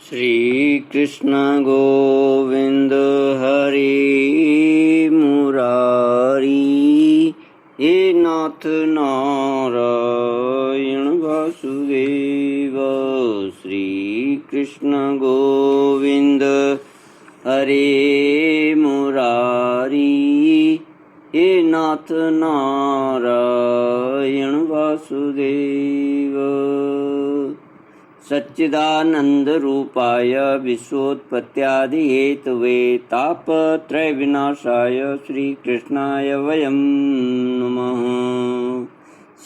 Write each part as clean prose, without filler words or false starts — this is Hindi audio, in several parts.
श्री कृष्ण गोविंद हरि मुरारी, हे नाथ नारायण वासुदेव। श्री कृष्ण गोविंद हरे मुरारी, हे नाथ नारायण वासुदेव। सच्चिदानंद रूपाय विश्वोत्पत्त्यादि हेतवे तापत्रय विनाशाय श्री कृष्णाय वयं नमः।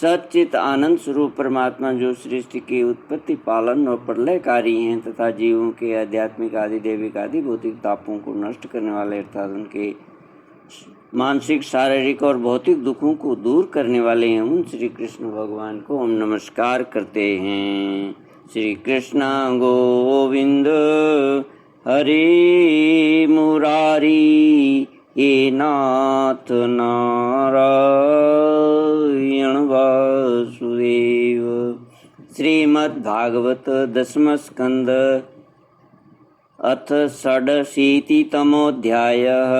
सच्चित आनंद स्वरूप परमात्मा जो सृष्टि की उत्पत्ति, पालन और प्रलयकारी हैं तथा जीवों के आध्यात्मिक आदि दैविक आदि भौतिक तापों को नष्ट करने वाले अर्थात उनके मानसिक, शारीरिक और भौतिक दुखों को दूर करने वाले हैं, उन श्री कृष्ण भगवान को हम नमस्कार करते हैं। श्री कृष्ण गोविंद हरे मुरारी, हे नाथ नारायण वासुदेव। श्रीमद्भागवत दशम स्कंद अथ षडशीतितमोऽध्यायः।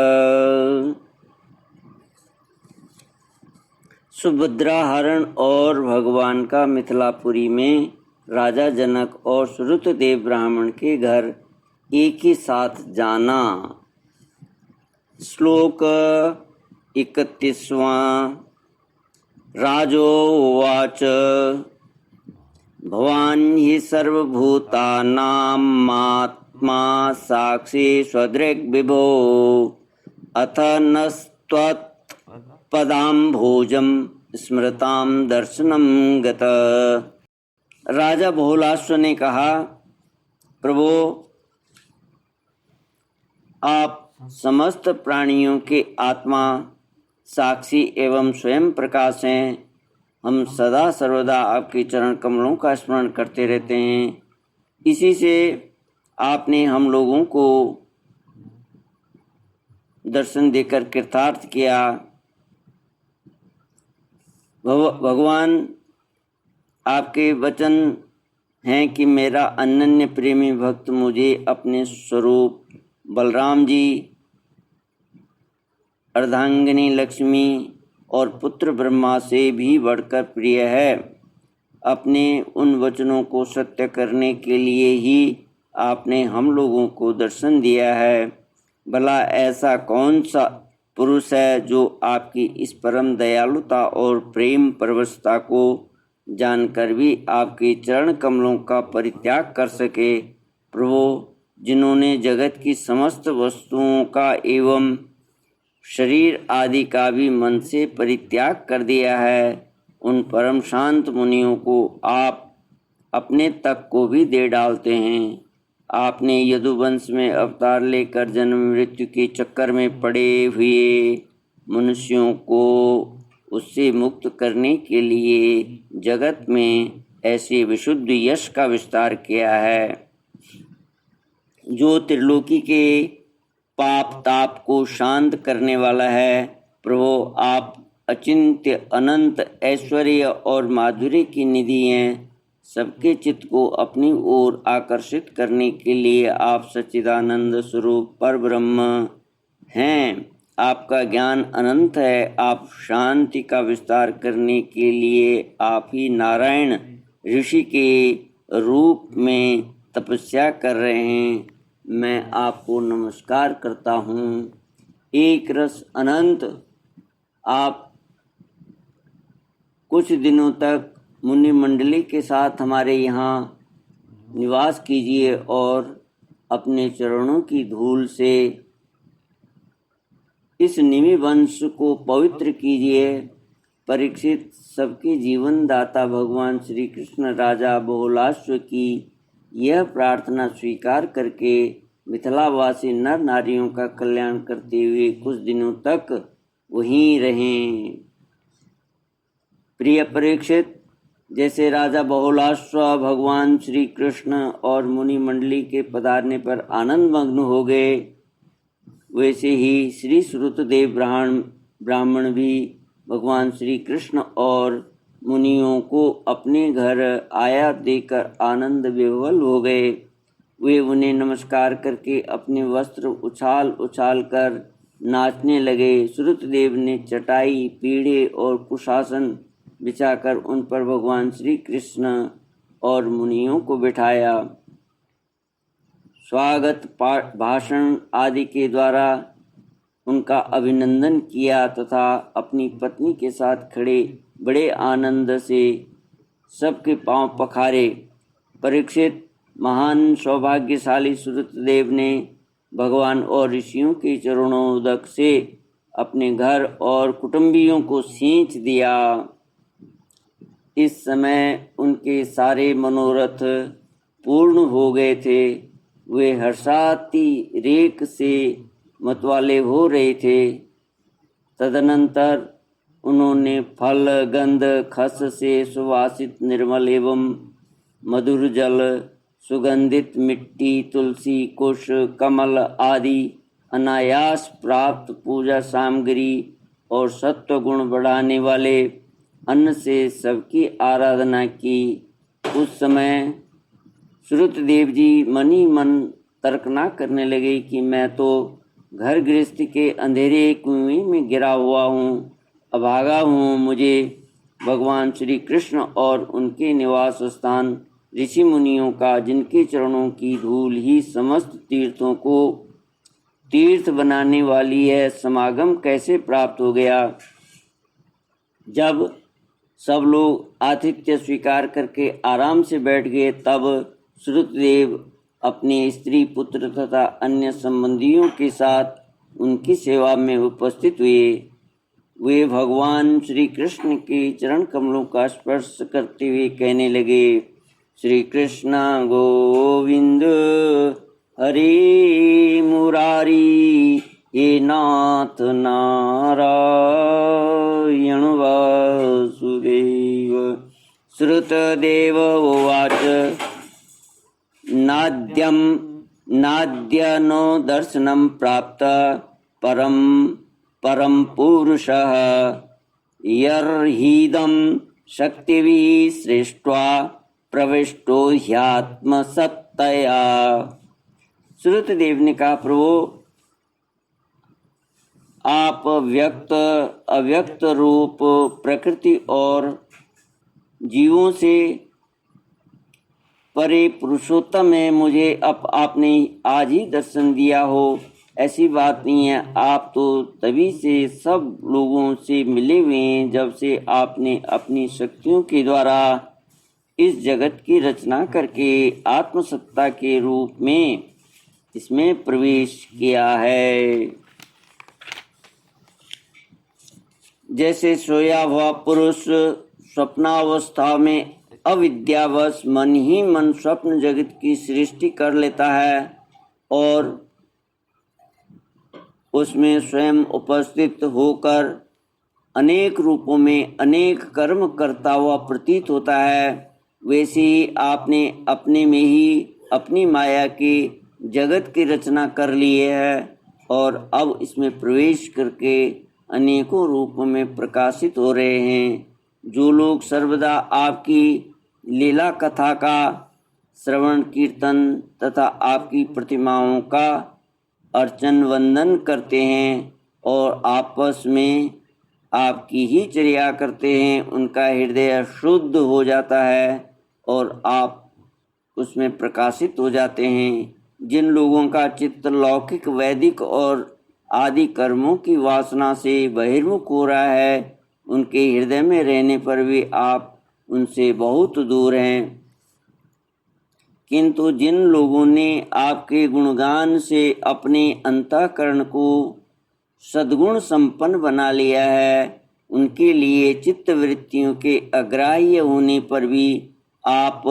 सुभद्रा हरण और भगवान का मिथिलापुरी में राजा जनक और श्रुतदेव ब्राह्मण के घर एक ही साथ जाना। श्लोक 31वां। राजोवाच भवान् हि सर्वभूतानामात्मा साक्षी स्वदृग्विभो, अथ नस्त्वत्पदाम्भोजं स्मृतां दर्शनं गत। राजा बहुलाश्व ने कहा, प्रभो, आप समस्त प्राणियों के आत्मा, साक्षी एवं स्वयं प्रकाश हैं। हम सदा सर्वदा आपके चरण कमलों का स्मरण करते रहते हैं। इसी से आपने हम लोगों को दर्शन देकर कृतार्थ किया। भगवान, आपके वचन हैं कि मेरा अनन्य प्रेमी भक्त मुझे अपने स्वरूप बलराम जी, अर्धांगिनी लक्ष्मी और पुत्र ब्रह्मा से भी बढ़कर प्रिय है। अपने उन वचनों को सत्य करने के लिए ही आपने हम लोगों को दर्शन दिया है। भला ऐसा कौन सा पुरुष है जो आपकी इस परम दयालुता और प्रेम परवशता को जानकर भी आपके चरण कमलों का परित्याग कर सके। प्रभु, जिन्होंने जगत की समस्त वस्तुओं का एवं शरीर आदि का भी मन से परित्याग कर दिया है, उन परम शांत मुनियों को आप अपने तक को भी दे डालते हैं। आपने यदुवंश में अवतार लेकर जन्म मृत्यु के चक्कर में पड़े हुए मनुष्यों को उससे मुक्त करने के लिए जगत में ऐसे विशुद्ध यश का विस्तार किया है, जो त्रिलोकी के पाप ताप को शांत करने वाला है। प्रभु, आप अचिंत्य अनंत ऐश्वर्य और माधुर्य की निधि हैं। सबके चित्त को अपनी ओर आकर्षित करने के लिए आप सच्चिदानंद स्वरूप परब्रह्म हैं। आपका ज्ञान अनंत है। आप शांति का विस्तार करने के लिए आप ही नारायण ऋषि के रूप में तपस्या कर रहे हैं। मैं आपको नमस्कार करता हूँ। एक रस अनंत, आप कुछ दिनों तक मुनि मंडली के साथ हमारे यहाँ निवास कीजिए और अपने चरणों की धूल से इस निमि वंश को पवित्र कीजिए। परीक्षित, सबके जीवन दाता भगवान श्री कृष्ण राजा बहुलाश्व की यह प्रार्थना स्वीकार करके मिथिलावासी नर नारियों का कल्याण करते हुए कुछ दिनों तक वहीं रहें। प्रिय परीक्षित, जैसे राजा बहुलाश्व भगवान श्री कृष्ण और मुनि मंडली के पधारने पर आनंद मग्न हो गए, वैसे ही श्री श्रुतदेव ब्राह्मण भी भगवान श्री कृष्ण और मुनियों को अपने घर आया देकर आनंद विह्वल हो गए। वे उन्हें नमस्कार करके अपने वस्त्र उछाल उछाल कर नाचने लगे। श्रुतदेव ने चटाई, पीढ़े और कुशासन बिछाकर उन पर भगवान श्री कृष्ण और मुनियों को बिठाया। स्वागत भाषण आदि के द्वारा उनका अभिनंदन किया तथा अपनी पत्नी के साथ खड़े बड़े आनंद से सबके पांव पखारे। परीक्षित, महान सौभाग्यशाली श्रुतदेव ने भगवान और ऋषियों के चरणोदक से अपने घर और कुटुंबियों को सींच दिया। इस समय उनके सारे मनोरथ पूर्ण हो गए थे। वे हर्षातिरेक से मतवाले हो रहे थे। तदनंतर उन्होंने फल, गंध, खस से सुवासित निर्मल एवं मधुर जल, सुगंधित मिट्टी, तुलसी, कुश, कमल आदि अनायास प्राप्त पूजा सामग्री और सत्व गुण बढ़ाने वाले अन्न से सबकी आराधना की। उस समय श्रुतदेव जी मन ही मन तर्क ना करने लगे कि मैं तो घर गृहस्थी के अंधेरे कुएं में गिरा हुआ हूँ, अभागा हूँ। मुझे भगवान श्री कृष्ण और उनके निवास स्थान ऋषि मुनियों का, जिनके चरणों की धूल ही समस्त तीर्थों को तीर्थ बनाने वाली है, समागम कैसे प्राप्त हो गया। जब सब लोग आतिथ्य स्वीकार करके आराम से बैठ गए, तब श्रुतदेव अपने स्त्री, पुत्र तथा अन्य संबंधियों के साथ उनकी सेवा में उपस्थित हुए। वे भगवान श्री कृष्ण के चरण कमलों का स्पर्श करते हुए कहने लगे, श्री कृष्ण गोविंद हरे मुरारी, हे नाथ नारायण वासुदेव। श्रुतदेव उवाच, नाद्य नो दर्शनं प्राप्त परम पुरुषः, यर्हीदं शक्तिभिः सृष्ट्वा प्रविष्टो ह्यात्मसत्तया। श्रुतदेव ने कहा, प्रभु, आप व्यक्त अव्यक्त रूप प्रकृति और जीवों से परे पुरुषोत्तम है। मुझे आपने आज ही दर्शन दिया हो, ऐसी बात नहीं है। आप तो तभी से सब लोगों से मिले हुए हैं, जब से आपने अपनी शक्तियों के द्वारा इस जगत की रचना करके आत्मसत्ता के रूप में इसमें प्रवेश किया है। जैसे सोया हुआ पुरुष स्वप्नावस्था में अविद्यावश मन ही मन स्वप्न जगत की सृष्टि कर लेता है और उसमें स्वयं उपस्थित होकर अनेक रूपों में अनेक कर्म करता हुआ प्रतीत होता है, वैसे ही आपने अपने में ही अपनी माया की जगत की रचना कर ली है और अब इसमें प्रवेश करके अनेकों रूपों में प्रकाशित हो रहे हैं। जो लोग सर्वदा आपकी लीला कथा का श्रवण कीर्तन तथा आपकी प्रतिमाओं का अर्चन वंदन करते हैं और आपस में आपकी ही चर्या करते हैं, उनका हृदय शुद्ध हो जाता है और आप उसमें प्रकाशित हो जाते हैं। जिन लोगों का चित्त लौकिक, वैदिक और आदि कर्मों की वासना से बहिर्मुख हो रहा है, उनके हृदय में रहने पर भी आप उनसे बहुत दूर हैं। किंतु जिन लोगों ने आपके गुणगान से अपने अंतःकरण को सद्गुण संपन्न बना लिया है, उनके लिए चित्तवृत्तियों के अग्राह्य होने पर भी आप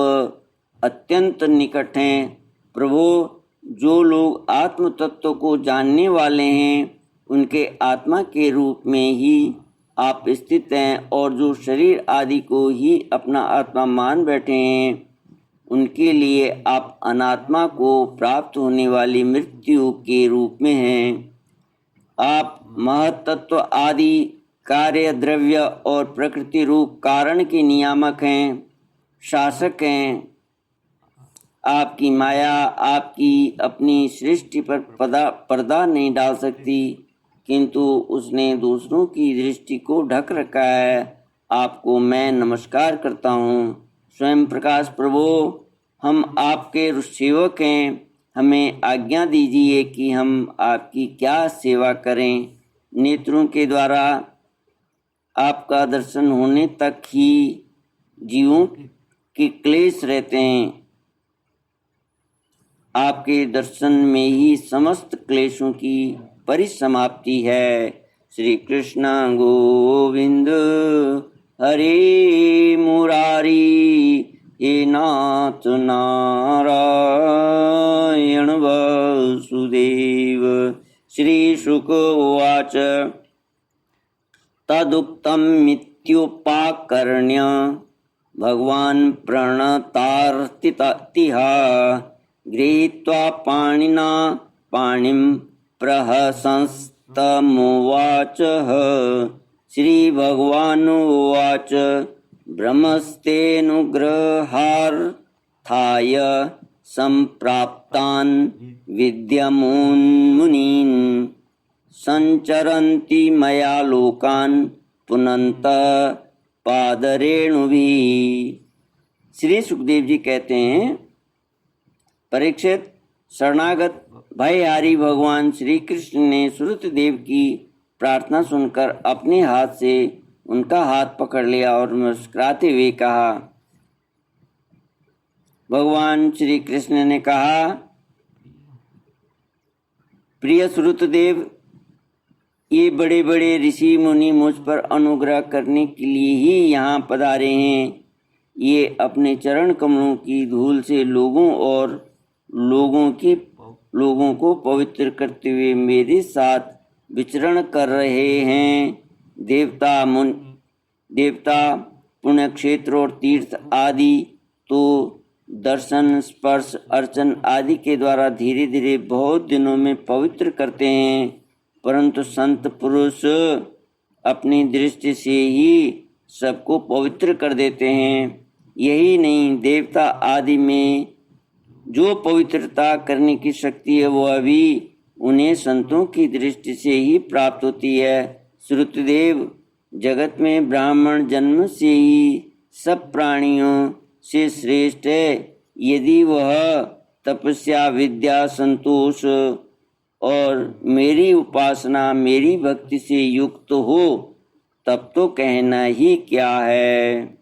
अत्यंत निकट हैं। प्रभु, जो लोग आत्म तत्व को जानने वाले हैं, उनके आत्मा के रूप में ही आप स्थित हैं और जो शरीर आदि को ही अपना आत्मा मान बैठे हैं, उनके लिए आप अनात्मा को प्राप्त होने वाली मृत्यु के रूप में हैं। आप महत्तत्व आदि कार्य, द्रव्य और प्रकृति रूप कारण के नियामक हैं, शासक हैं। आपकी माया आपकी अपनी सृष्टि पर पर्दा नहीं डाल सकती, किंतु उसने दूसरों की दृष्टि को ढक रखा है। आपको मैं नमस्कार करता हूँ। स्वयं प्रकाश प्रभु, हम आपके सेवक हैं। हमें आज्ञा दीजिए कि हम आपकी क्या सेवा करें। नेत्रों के द्वारा आपका दर्शन होने तक ही जीवों के क्लेश रहते हैं। आपके दर्शन में ही समस्त क्लेशों की परिसमाप्ति है। श्री कृष्ण गोविंद हरे मुरारी, हे नाथ नारायण वासुदेव। श्री शुक उवाच तदुक्तमित्युपाकर्ण्य भगवान् प्रणतार्तितः गृहीत्वा पाणिना पाणिं प्रहसंस्तमुवाचः। श्रीभगवानुवाच ब्रह्मस्तेऽनुग्रहार्थाय सम्प्राप्तान् विद्यमुन्मुनीन् संचरन्ति मया लोकान् पुनन्तः पादरेणुभिः। श्री सुखदेव जी कहते हैं, परीक्षित, शरणागत भयहारी भगवान श्री कृष्ण ने सुरतदेव की प्रार्थना सुनकर अपने हाथ से उनका हाथ पकड़ लिया और मुस्कुराते हुए कहा। भगवान श्री कृष्ण ने कहा, प्रिय सुरतदेव, ये बड़े बड़े ऋषि मुनि मुझ पर अनुग्रह करने के लिए ही यहाँ पधारे हैं। ये अपने चरण कमलों की धूल से लोगों को पवित्र करते हुए मेरे साथ विचरण कर रहे हैं। देवता पुण्य क्षेत्र और तीर्थ आदि तो दर्शन, स्पर्श, अर्चन आदि के द्वारा धीरे धीरे बहुत दिनों में पवित्र करते हैं, परंतु संत पुरुष अपनी दृष्टि से ही सबको पवित्र कर देते हैं। यही नहीं, देवता आदि में जो पवित्रता करने की शक्ति है वह भी उन्हें संतों की दृष्टि से ही प्राप्त होती है। श्रुतदेव, जगत में ब्राह्मण जन्म से ही सब प्राणियों से श्रेष्ठ है। यदि वह तपस्या, विद्या, संतोष और मेरी उपासना, मेरी भक्ति से युक्त हो, तब तो कहना ही क्या है।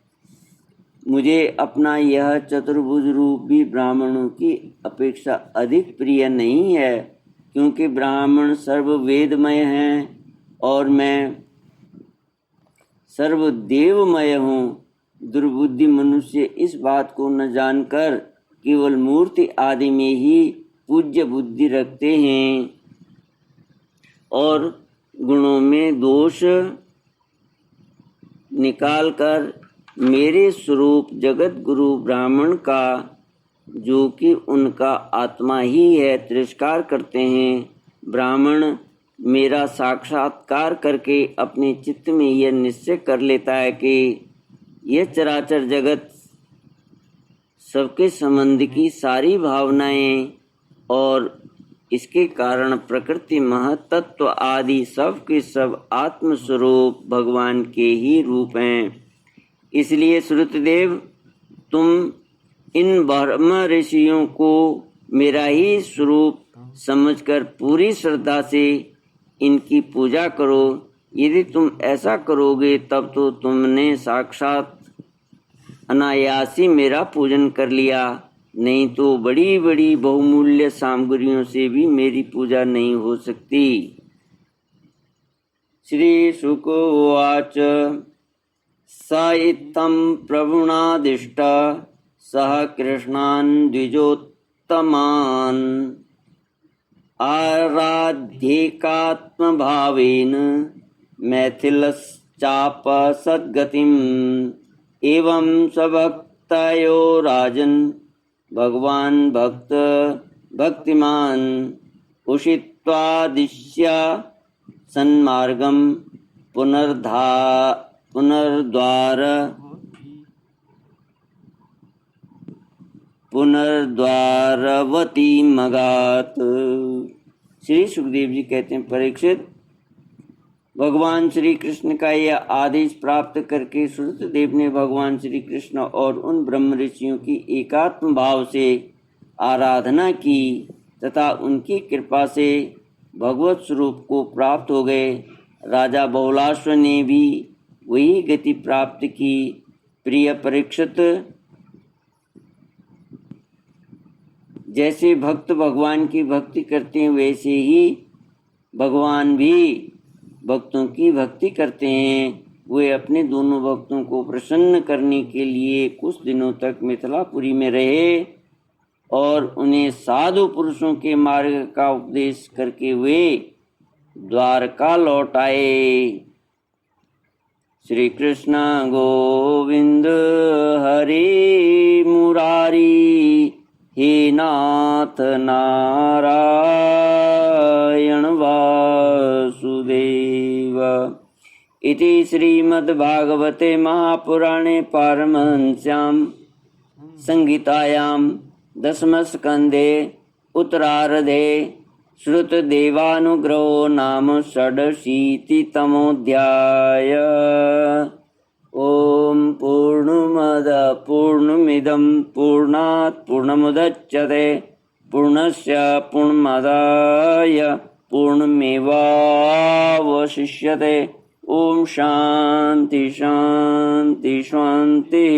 मुझे अपना यह चतुर्भुज रूप भी ब्राह्मणों की अपेक्षा अधिक प्रिय नहीं है, क्योंकि ब्राह्मण सर्ववेदमय हैं और मैं सर्वदेवमय हूँ। दुर्बुद्धि मनुष्य इस बात को न जानकर केवल मूर्ति आदि में ही पूज्य बुद्धि रखते हैं और गुणों में दोष निकालकर मेरे स्वरूप जगत गुरु ब्राह्मण का, जो कि उनका आत्मा ही है, तिरस्कार करते हैं। ब्राह्मण मेरा साक्षात्कार करके अपने चित्त में यह निश्चय कर लेता है कि यह चराचर जगत, सबके संबंध की सारी भावनाएं और इसके कारण प्रकृति, महतत्व आदि सब के सब आत्मस्वरूप भगवान के ही रूप हैं। इसलिए श्रुतदेव, तुम इन ब्रह्म ऋषियों को मेरा ही स्वरूप समझकर पूरी श्रद्धा से इनकी पूजा करो। यदि तुम ऐसा करोगे तब तो तुमने साक्षात अनायासी मेरा पूजन कर लिया, नहीं तो बड़ी बड़ी बहुमूल्य सामग्रियों से भी मेरी पूजा नहीं हो सकती। श्री शुक उवाच स इत्थं प्रभुनादिष्ट सह कृष्णान् द्विजोत्तमान् आराध्येकात्मभावेन मैथिलश्चाप सद्गतिम् एवं स्वभक्तयो राजन् भगवान् भक्तिमान् उषित्वादिश्य सन्मार्गं पुनर्द्वारवती मगात। श्री सुखदेव जी कहते हैं, परीक्षित, भगवान श्री कृष्ण का यह आदेश प्राप्त करके श्रुतदेव ने भगवान श्री कृष्ण और उन ब्रह्म ऋषियों की एकात्म भाव से आराधना की तथा उनकी कृपा से भगवत स्वरूप को प्राप्त हो गए। राजा बहुलाश्व ने भी वही गति प्राप्त की। प्रिय परीक्षित, जैसे भक्त भगवान की भक्ति करते हैं वैसे ही भगवान भी भक्तों की भक्ति करते हैं। वे अपने दोनों भक्तों को प्रसन्न करने के लिए कुछ दिनों तक मिथिलापुरी में रहे और उन्हें साधु पुरुषों के मार्ग का उपदेश करके वे द्वारका लौट आए। श्री कृष्ण गोविंद हरे मुरारी, हे नाथ नारायण वासुदेव। इति श्रीमद्भागवते महापुराणे पारमहंस्यां संहितायां दशमस्कन्धे उत्तरार्धे श्रुतदेवानुग्रहो नाम षडशीतितमोऽध्याय। ॐ पूर्णमदः पूर्णमिदं पूर्णात् पूर्णमुदच्यते पूर्णस्य पूर्णमादाय पूर्णमेवावशिष्यते। ॐ शान्ति शान्ति शान्तिः।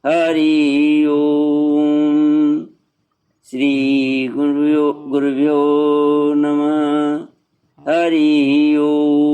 हरि ओम। श्री गुरुभ्यो नमः। हरि ओम।